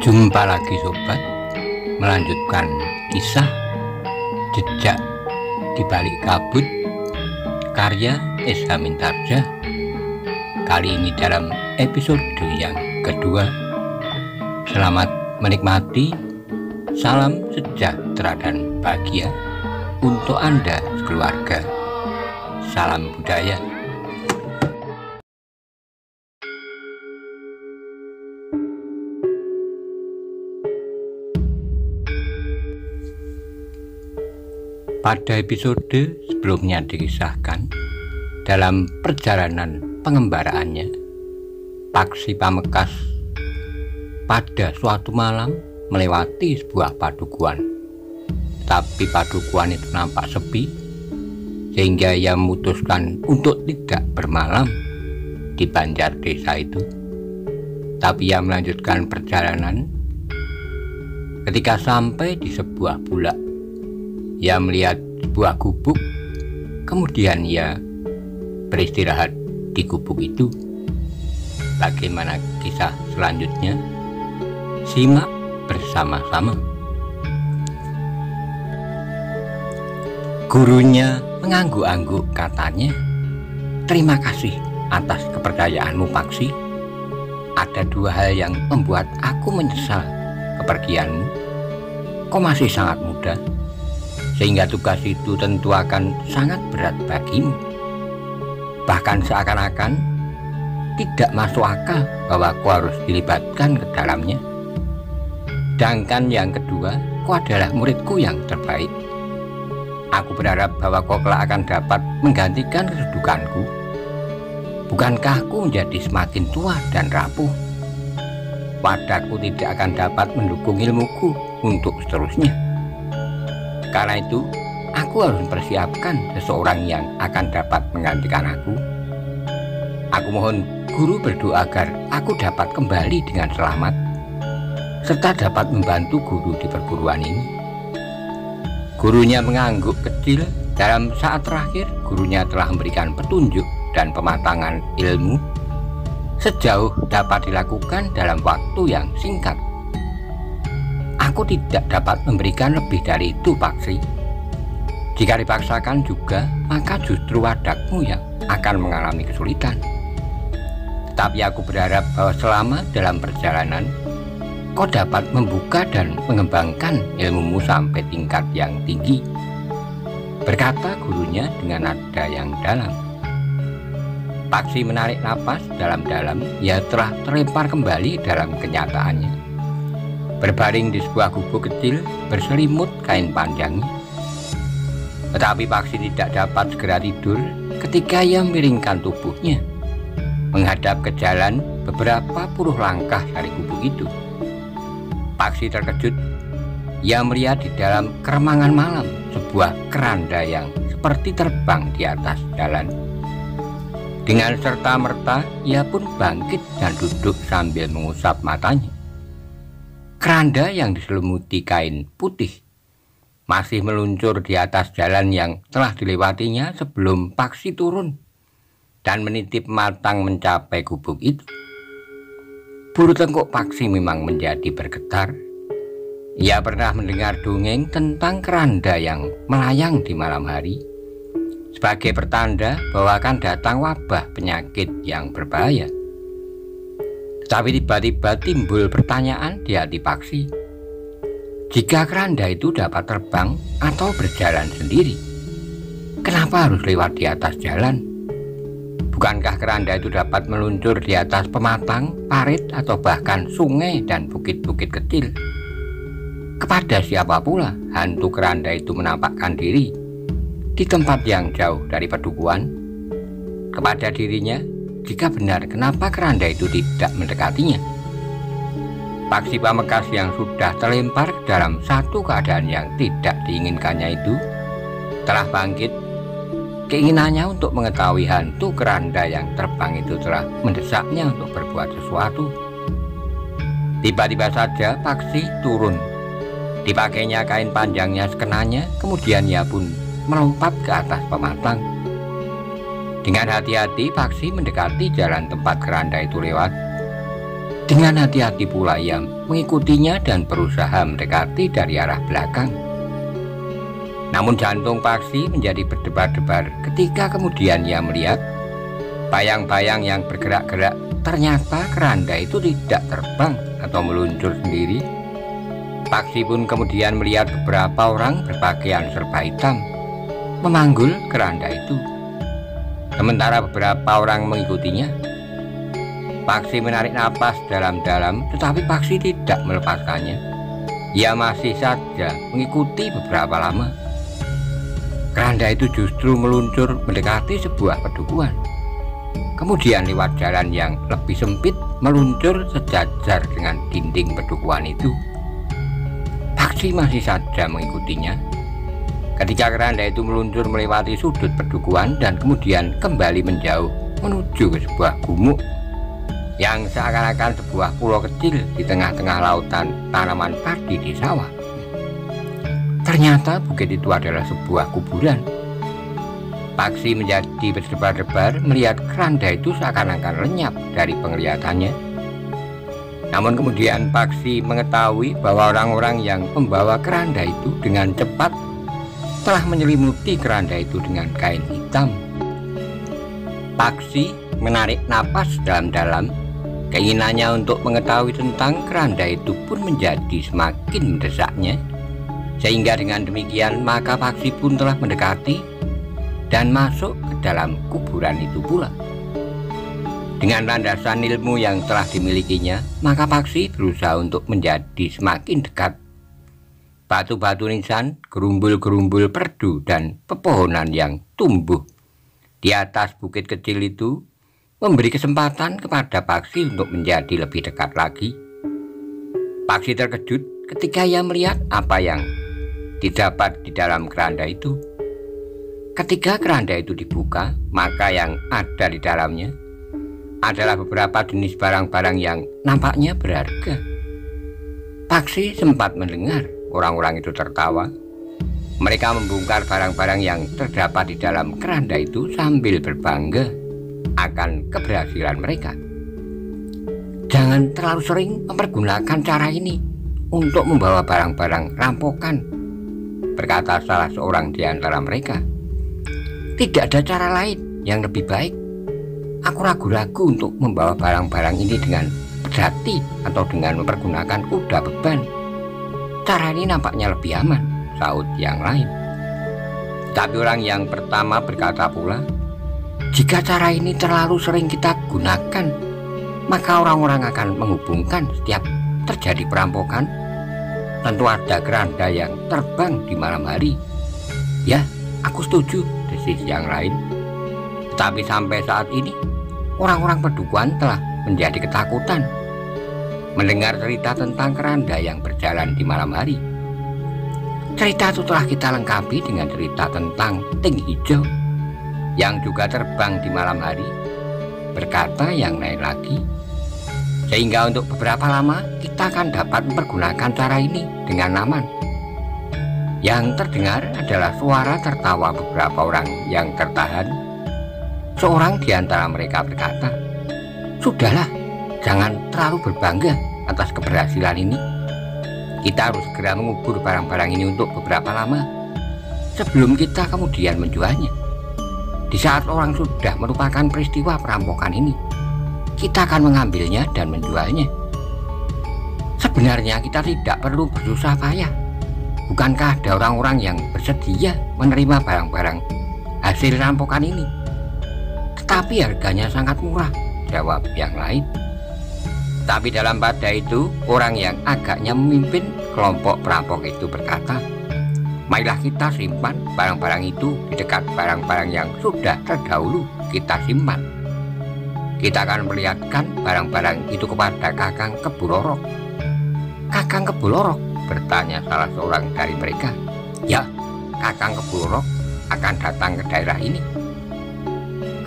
Jumpa lagi sobat, melanjutkan kisah Jejak di Balik Kabut karya S.H. Mintarja. Kali ini dalam episode yang kedua. Selamat menikmati. Salam sejahtera dan bahagia untuk Anda sekeluarga. Salam budaya. Pada episode sebelumnya dikisahkan, dalam perjalanan pengembaraannya, Paksi Pamekasan pada suatu malam melewati sebuah padukuan. Tapi padukuan itu nampak sepi, sehingga ia memutuskan untuk tidak bermalam di banjar desa itu. Tapi ia melanjutkan perjalanan. Ketika sampai di sebuah bulak, ia melihat sebuah gubuk, kemudian ia beristirahat di gubuk itu. Bagaimana kisah selanjutnya? Simak bersama-sama. Gurunya mengangguk-angguk, katanya, "Terima kasih atas kepercayaanmu, Paksi. Ada dua hal yang membuat aku menyesal kepergianmu. Kau masih sangat muda, sehingga tugas itu tentu akan sangat berat bagimu. Bahkan seakan-akan tidak masuk akal bahwa kau harus dilibatkan ke dalamnya. Sedangkan yang kedua, kau adalah muridku yang terbaik. Aku berharap bahwa kau kelak akan dapat menggantikan kedudukanku. Bukankah aku menjadi semakin tua dan rapuh? Padaku tidak akan dapat mendukung ilmuku untuk seterusnya. Karena itu, aku harus mempersiapkan seseorang yang akan dapat menggantikan aku. Aku mohon guru berdoa agar aku dapat kembali dengan selamat, serta dapat membantu guru di perguruan ini." Gurunya mengangguk kecil. Dalam saat terakhir, gurunya telah memberikan petunjuk dan pematangan ilmu sejauh dapat dilakukan dalam waktu yang singkat. "Aku tidak dapat memberikan lebih dari itu, Paksi. Jika dipaksakan juga, maka justru wadakmu yang akan mengalami kesulitan. Tetapi aku berharap bahwa selama dalam perjalanan, kau dapat membuka dan mengembangkan ilmumu sampai tingkat yang tinggi," berkata gurunya dengan nada yang dalam. Paksi menarik napas dalam-dalam. Ia telah terlempar kembali dalam kenyataannya, berbaring di sebuah gubuk kecil berselimut kain panjangnya. Tetapi Paksi tidak dapat segera tidur ketika ia miringkan tubuhnya menghadap ke jalan beberapa puluh langkah dari gubuk itu. Paksi terkejut. Ia melihat di dalam keremangan malam sebuah keranda yang seperti terbang di atas jalan. Dengan serta-merta ia pun bangkit dan duduk sambil mengusap matanya. Keranda yang diselimuti kain putih masih meluncur di atas jalan yang telah dilewatinya sebelum Paksi turun dan menitip matang mencapai gubuk itu. Bulu tengkuk Paksi memang menjadi bergetar. Ia pernah mendengar dongeng tentang keranda yang melayang di malam hari sebagai pertanda bahwa akan datang wabah penyakit yang berbahaya. Tapi tiba-tiba timbul pertanyaan di hati Paksi. Jika keranda itu dapat terbang atau berjalan sendiri, kenapa harus lewat di atas jalan? Bukankah keranda itu dapat meluncur di atas pematang, parit, atau bahkan sungai dan bukit-bukit kecil? Kepada siapa pula hantu keranda itu menampakkan diri di tempat yang jauh dari padukuan? Kepada dirinya, jika benar, kenapa keranda itu tidak mendekatinya? Paksi Pamekasan yang sudah terlempar dalam satu keadaan yang tidak diinginkannya itu telah bangkit. Keinginannya untuk mengetahui hantu keranda yang terbang itu telah mendesaknya untuk berbuat sesuatu. Tiba-tiba saja Paksi turun. Dipakainya kain panjangnya sekenanya, kemudian ia pun melompat ke atas pematang. Dengan hati-hati Paksi mendekati jalan tempat keranda itu lewat. Dengan hati-hati pula ia mengikutinya dan berusaha mendekati dari arah belakang. Namun jantung Paksi menjadi berdebar-debar ketika kemudian ia melihat bayang-bayang yang bergerak-gerak. Ternyata keranda itu tidak terbang atau meluncur sendiri. Paksi pun kemudian melihat beberapa orang berpakaian serba hitam memanggul keranda itu, sementara beberapa orang mengikutinya. Paksi menarik napas dalam-dalam, tetapi Paksi tidak melepaskannya. Ia masih saja mengikuti beberapa lama. Keranda itu justru meluncur mendekati sebuah pedukuhan. Kemudian lewat jalan yang lebih sempit meluncur sejajar dengan dinding pedukuhan itu. Paksi masih saja mengikutinya. Ketika keranda itu meluncur melewati sudut pedukuhan dan kemudian kembali menjauh menuju ke sebuah gumuk yang seakan-akan sebuah pulau kecil di tengah-tengah lautan tanaman padi di sawah. Ternyata bukit itu adalah sebuah kuburan. Paksi menjadi berdebar-debar melihat keranda itu seakan-akan lenyap dari penglihatannya. Namun kemudian Paksi mengetahui bahwa orang-orang yang membawa keranda itu dengan cepat telah menyelimuti keranda itu dengan kain hitam. Paksi menarik napas dalam-dalam. Keinginannya untuk mengetahui tentang keranda itu pun menjadi semakin mendesaknya. Sehingga dengan demikian maka Paksi pun telah mendekati dan masuk ke dalam kuburan itu pula. Dengan landasan ilmu yang telah dimilikinya, maka Paksi berusaha untuk menjadi semakin dekat. Batu-batu nisan, gerumbul-gerumbul perdu dan pepohonan yang tumbuh di atas bukit kecil itu memberi kesempatan kepada Paksi untuk menjadi lebih dekat lagi. Paksi terkejut ketika ia melihat apa yang didapat di dalam keranda itu. Ketika keranda itu dibuka, maka yang ada di dalamnya adalah beberapa jenis barang-barang yang nampaknya berharga. Paksi sempat mendengar orang-orang itu tertawa. Mereka membongkar barang-barang yang terdapat di dalam keranda itu sambil berbangga akan keberhasilan mereka. Jangan terlalu sering mempergunakan cara ini untuk membawa barang-barang rampokan, berkata salah seorang di antara mereka. Tidak ada cara lain yang lebih baik. Aku ragu-ragu untuk membawa barang-barang ini dengan pedati atau dengan mempergunakan kuda beban. Cara ini nampaknya lebih aman, sahut yang lain. Tapi orang yang pertama berkata pula, jika cara ini terlalu sering kita gunakan, maka orang-orang akan menghubungkan setiap terjadi perampokan. Tentu ada keranda yang terbang di malam hari. Ya, aku setuju, desis yang lain. Tetapi sampai saat ini, orang-orang pedukuhan telah menjadi ketakutan mendengar cerita tentang keranda yang berjalan di malam hari. Cerita itu telah kita lengkapi dengan cerita tentang ting hijau yang juga terbang di malam hari, berkata yang lain lagi. Sehingga untuk beberapa lama kita akan dapat mempergunakan cara ini dengan aman. Yang terdengar adalah suara tertawa beberapa orang yang tertahan. Seorang di antara mereka berkata, "Sudahlah, jangan terlalu berbangga atas keberhasilan ini. Kita harus segera mengubur barang-barang ini untuk beberapa lama sebelum kita kemudian menjualnya. Di saat orang sudah melupakan peristiwa perampokan ini, kita akan mengambilnya dan menjualnya. Sebenarnya kita tidak perlu bersusah payah. Bukankah ada orang-orang yang bersedia menerima barang-barang hasil rampokan ini? Tetapi harganya sangat murah," jawab yang lain. Tapi dalam pada itu, orang yang agaknya memimpin kelompok perampok itu berkata, "Marilah kita simpan barang-barang itu di dekat barang-barang yang sudah terdahulu kita simpan. Kita akan melihatkan barang-barang itu kepada Kakang Kebulorok." "Kakang Kebulorok?" bertanya salah seorang dari mereka. "Ya, Kakang Kebulorok akan datang ke daerah ini."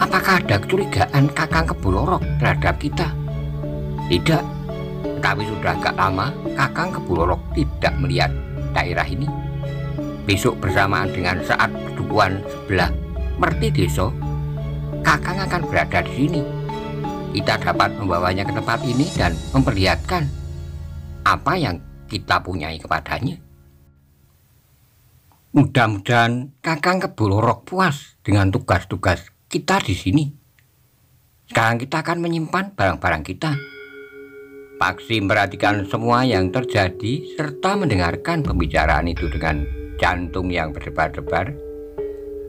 "Apakah ada kecurigaan Kakang Kebulorok terhadap kita?" "Tidak, tetapi sudah agak lama Kakang Kebulorok tidak melihat daerah ini. Besok bersamaan dengan saat pedukuhan sebelah Merti Deso, Kakang akan berada di sini. kita dapat membawanya ke tempat ini dan memperlihatkan apa yang kita punyai kepadanya. Mudah-mudahan Kakang Kebo Lorok puas dengan tugas-tugas kita di sini. Sekarang kita akan menyimpan barang-barang kita. Paksi memperhatikan semua yang terjadi serta mendengarkan pembicaraan itu dengan jantung yang berdebar-debar.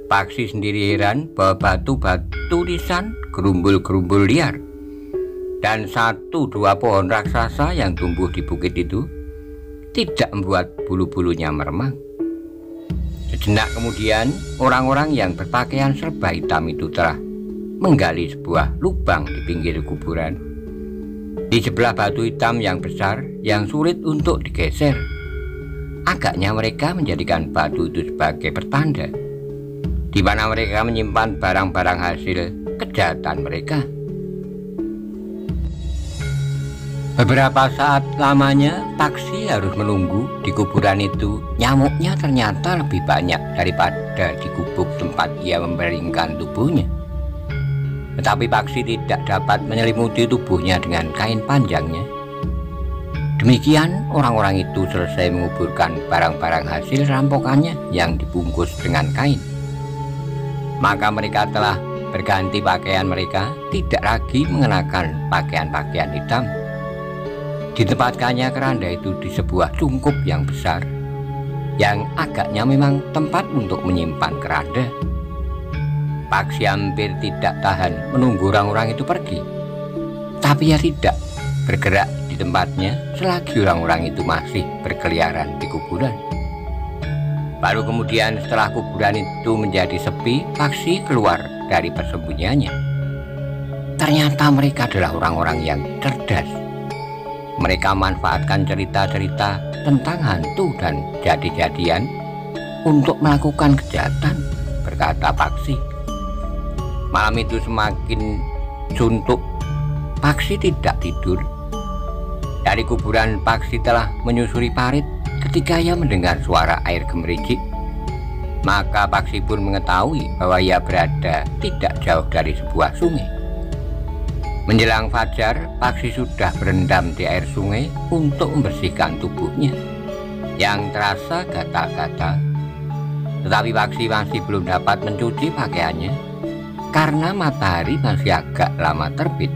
Paksi sendiri heran bahwa batu-batu lisan, gerumbul-gerumbul liar, dan 1-2 pohon raksasa yang tumbuh di bukit itu tidak membuat bulu-bulunya meremang. Sejenak kemudian, orang-orang yang berpakaian serba hitam itu telah menggali sebuah lubang di pinggir kuburan. Di sebelah batu hitam yang besar yang sulit untuk digeser. Agaknya mereka menjadikan batu itu sebagai pertanda di mana mereka menyimpan barang-barang hasil kejahatan mereka. Beberapa saat lamanya Paksi harus menunggu di kuburan itu. Nyamuknya ternyata lebih banyak daripada di gubuk tempat ia membaringkan tubuhnya. Tetapi Paksi tidak dapat menyelimuti tubuhnya dengan kain panjangnya. Demikian orang-orang itu selesai menguburkan barang-barang hasil rampokannya yang dibungkus dengan kain. Maka mereka telah berganti pakaian mereka, tidak lagi mengenakan pakaian-pakaian hitam. Ditempatkannya keranda itu di sebuah cungkup yang besar, yang agaknya memang tempat untuk menyimpan keranda. Paksi hampir tidak tahan menunggu orang-orang itu pergi, tapi ia tidak bergerak di tempatnya selagi orang-orang itu masih berkeliaran di kuburan. Baru kemudian setelah kuburan itu menjadi sepi, Paksi keluar dari persembunyiannya. Ternyata mereka adalah orang-orang yang cerdas. Mereka manfaatkan cerita-cerita tentang hantu dan jadi-jadian untuk melakukan kejahatan, berkata Paksi. Malam itu semakin suntuk, Paksi tidak tidur. Dari kuburan Paksi telah menyusuri parit. Ketika ia mendengar suara air gemericik, maka Paksi pun mengetahui bahwa ia berada tidak jauh dari sebuah sungai. Menjelang fajar, Paksi sudah berendam di air sungai untuk membersihkan tubuhnya yang terasa gatal-gatal. Tetapi Paksi masih belum dapat mencuci pakaiannya karena matahari masih agak lama terbit.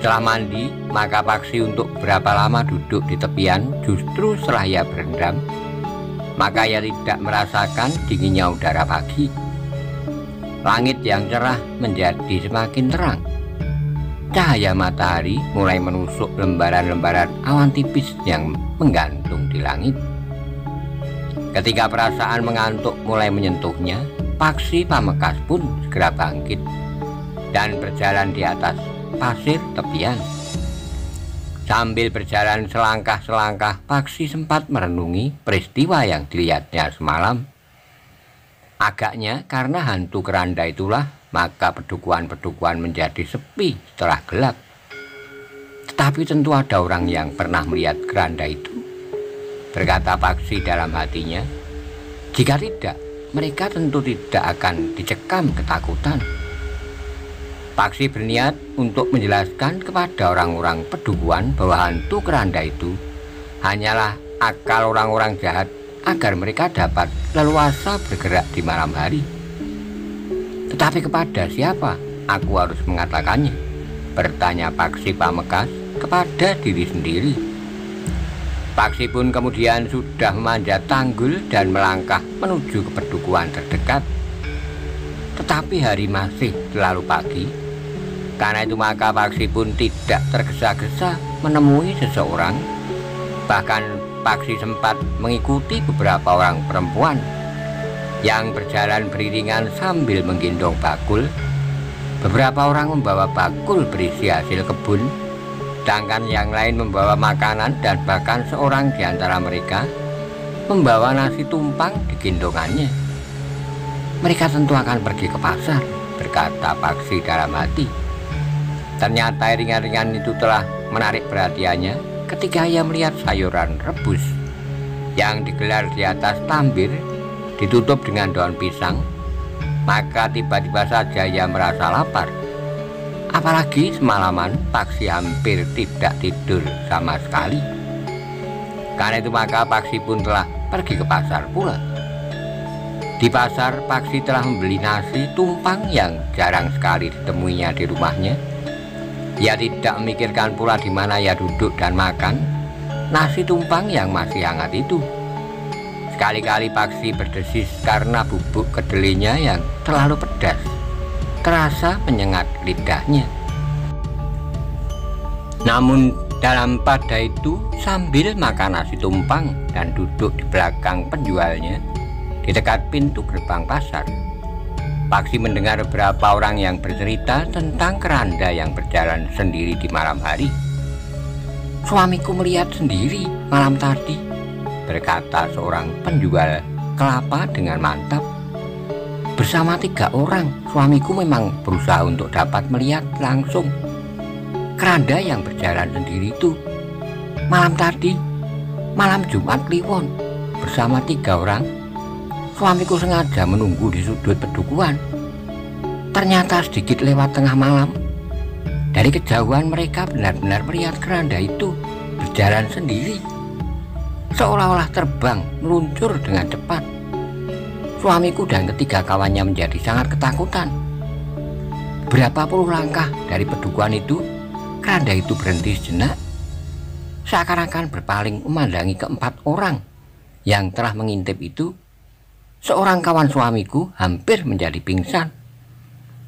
Setelah mandi, maka Paksi untuk beberapa lama duduk di tepian. Justru setelah ia berendam, maka ia tidak merasakan dinginnya udara pagi. Langit yang cerah menjadi semakin terang. Cahaya matahari mulai menusuk lembaran-lembaran awan tipis yang menggantung di langit. Ketika perasaan mengantuk mulai menyentuhnya, Paksi Pamekasan pun segera bangkit dan berjalan di atas pasir tepian. Sambil berjalan selangkah-selangkah, Paksi sempat merenungi peristiwa yang dilihatnya semalam. Agaknya karena hantu keranda itulah, maka pedukuhan-pedukuhan menjadi sepi setelah gelap. Tetapi tentu ada orang yang pernah melihat keranda itu, berkata Paksi dalam hatinya. Jika tidak, mereka tentu tidak akan dicekam ketakutan. Paksi berniat untuk menjelaskan kepada orang-orang pedukuhan bahwa hantu keranda itu hanyalah akal orang-orang jahat agar mereka dapat leluasa bergerak di malam hari. Tetapi kepada siapa aku harus mengatakannya? Bertanya Paksi Pamekasan kepada diri sendiri. Paksi pun kemudian sudah memanjat tanggul dan melangkah menuju ke pedukuhan terdekat. Tetapi hari masih terlalu pagi. Karena itu maka Paksi pun tidak tergesa-gesa menemui seseorang. Bahkan Paksi sempat mengikuti beberapa orang perempuan yang berjalan beriringan sambil menggendong bakul. Beberapa orang membawa bakul berisi hasil kebun, sedangkan yang lain membawa makanan, dan bahkan seorang di antara mereka membawa nasi tumpang di gendongannya. Mereka tentu akan pergi ke pasar, berkata Paksi dalam hati. Ternyata ringan-ringan itu telah menarik perhatiannya ketika ia melihat sayuran rebus yang digelar di atas tambir ditutup dengan daun pisang. Maka tiba-tiba saja ia merasa lapar. Apalagi semalaman Paksi hampir tidak tidur sama sekali. Karena itu maka Paksi pun telah pergi ke pasar pula. Di pasar, Paksi telah membeli nasi tumpang yang jarang sekali ditemuinya di rumahnya. Ia tidak memikirkan pula di mana ia duduk dan makan nasi tumpang yang masih hangat itu. Sekali-kali Paksi berdesis karena bubuk kedelainya yang terlalu pedas terasa menyengat lidahnya. Namun dalam pada itu, sambil makan nasi tumpang dan duduk di belakang penjualnya di dekat pintu gerbang pasar, Paksi mendengar beberapa orang yang bercerita tentang keranda yang berjalan sendiri di malam hari. "Suamiku melihat sendiri malam tadi," berkata seorang penjual kelapa dengan mantap. "Bersama 3 orang, suamiku memang berusaha untuk dapat melihat langsung keranda yang berjalan sendiri itu. Malam tadi, malam Jumat Kliwon, bersama 3 orang, suamiku sengaja menunggu di sudut pedukuhan. Ternyata sedikit lewat tengah malam, dari kejauhan mereka benar-benar melihat keranda itu berjalan sendiri, seolah-olah terbang meluncur dengan cepat. Suamiku dan ketiga kawannya menjadi sangat ketakutan. Berapa puluh langkah dari pedukuhan itu, keranda itu berhenti sejenak, seakan-akan berpaling memandangi keempat orang yang telah mengintip itu. Seorang kawan suamiku hampir menjadi pingsan.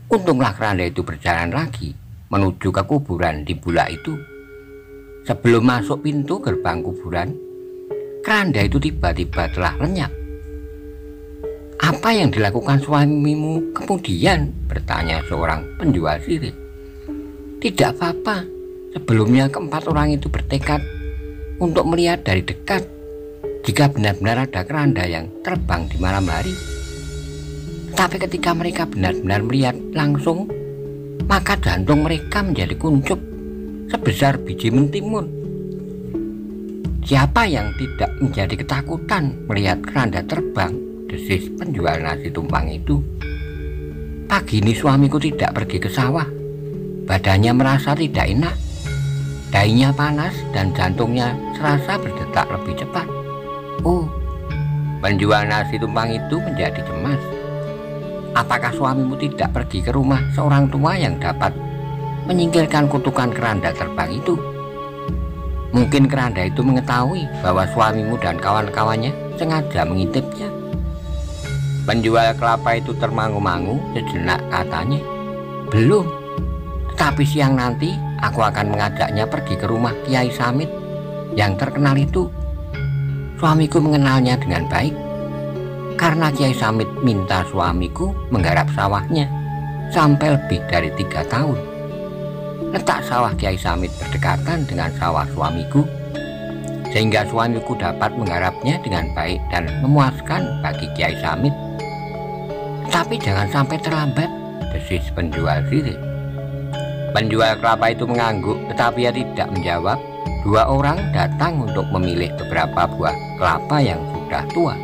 Untunglah keranda itu berjalan lagi menuju ke kuburan di Bulak itu. Sebelum masuk pintu gerbang kuburan, keranda itu tiba-tiba telah lenyap." "Apa yang dilakukan suamimu kemudian?" bertanya seorang penjual sirih. "Tidak apa-apa. Sebelumnya keempat orang itu bertekad untuk melihat dari dekat jika benar-benar ada keranda yang terbang di malam hari. Tapi ketika mereka benar-benar melihat langsung, maka jantung mereka menjadi kuncup sebesar biji mentimun. Siapa yang tidak menjadi ketakutan melihat keranda terbang?" desis penjual nasi tumpang itu. "Pagi ini suamiku tidak pergi ke sawah. Badannya merasa tidak enak. Dahinya panas dan jantungnya serasa berdetak lebih cepat." "Oh," penjual nasi tumpang itu menjadi cemas. "Apakah suamimu tidak pergi ke rumah seorang tua yang dapat menyingkirkan kutukan keranda terbang itu? Mungkin keranda itu mengetahui bahwa suamimu dan kawan-kawannya sengaja mengintipnya." Penjual kelapa itu termangu-mangu sejenak, katanya. "Belum, tetapi siang nanti aku akan mengajaknya pergi ke rumah Kiai Samit yang terkenal itu. Suamiku mengenalnya dengan baik, karena Kiai Samit minta suamiku menggarap sawahnya sampai lebih dari 3 tahun. Letak sawah Kiai Samit berdekatan dengan sawah suamiku, sehingga suamiku dapat menggarapnya dengan baik dan memuaskan bagi Kiai Samit. Tapi jangan sampai terlambat," desis penjual sirih. Penjual kelapa itu mengangguk, tetapi ia tidak menjawab. 2 orang datang untuk memilih beberapa buah kelapa yang sudah tua.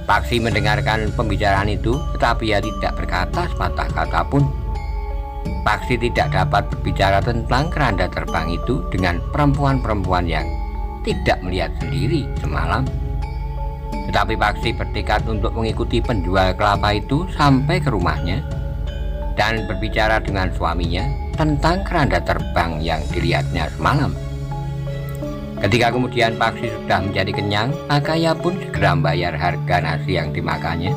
Paksi mendengarkan pembicaraan itu, tetapi ia tidak berkata sepatah kata pun. Paksi tidak dapat berbicara tentang keranda terbang itu dengan perempuan-perempuan yang tidak melihat sendiri semalam. Tetapi Paksi bertekad untuk mengikuti penjual kelapa itu sampai ke rumahnya dan berbicara dengan suaminya tentang keranda terbang yang dilihatnya semalam. Ketika kemudian Paksi sudah menjadi kenyang, maka ia pun segera membayar harga nasi yang dimakannya.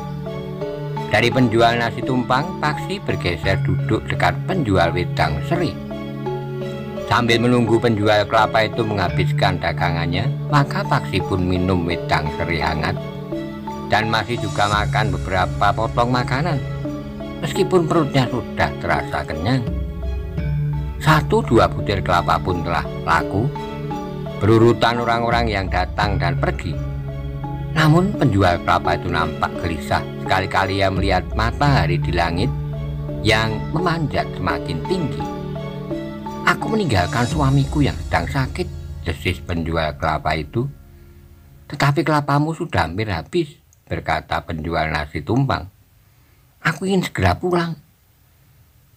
Dari penjual nasi tumpang, Paksi bergeser duduk dekat penjual wedang seri. Sambil menunggu penjual kelapa itu menghabiskan dagangannya, maka Paksi pun minum wedang seri hangat dan masih juga makan beberapa potong makanan, meskipun perutnya sudah terasa kenyang. 1-2 butir kelapa pun telah laku. Berurutan orang-orang yang datang dan pergi. Namun penjual kelapa itu nampak gelisah. Sekali-kali ia melihat matahari di langit yang memanjat semakin tinggi. "Aku meninggalkan suamiku yang sedang sakit," desis penjual kelapa itu. "Tetapi kelapamu sudah hampir habis," berkata penjual nasi tumpang. "Aku ingin segera pulang."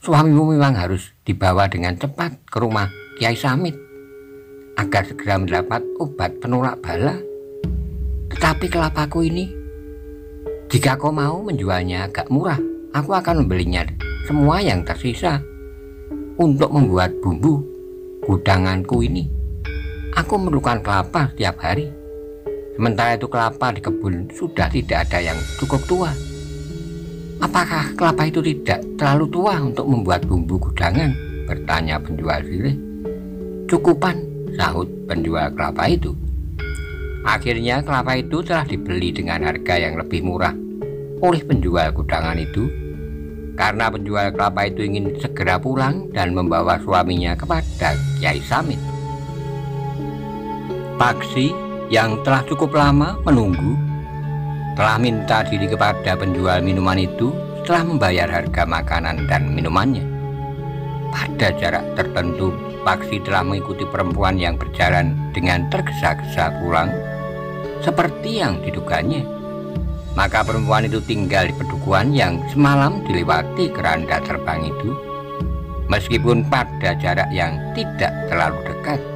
suamimu memang harus dibawa dengan cepat ke rumah Kiai Samit agar segera mendapat obat penolak bala. Tetapi kelapaku ini, jika kau mau menjualnya agak murah, aku akan membelinya semua yang tersisa untuk membuat bumbu gudanganku ini. Aku memerlukan kelapa setiap hari. Sementara itu kelapa di kebun sudah tidak ada yang cukup tua. Apakah kelapa itu tidak terlalu tua untuk membuat bumbu gudangan? Bertanya penjual sirih. Cukupan, sahut penjual kelapa itu. Akhirnya kelapa itu telah dibeli dengan harga yang lebih murah oleh penjual gudangan itu, karena penjual kelapa itu ingin segera pulang dan membawa suaminya kepada Kiai Samit. Paksi yang telah cukup lama menunggu telah minta diri kepada penjual minuman itu setelah membayar harga makanan dan minumannya. Pada jarak tertentu, Paksi telah mengikuti perempuan yang berjalan dengan tergesa-gesa pulang seperti yang diduganya. Maka perempuan itu tinggal di pedukuhan yang semalam dilewati keranda terbang itu, meskipun pada jarak yang tidak terlalu dekat.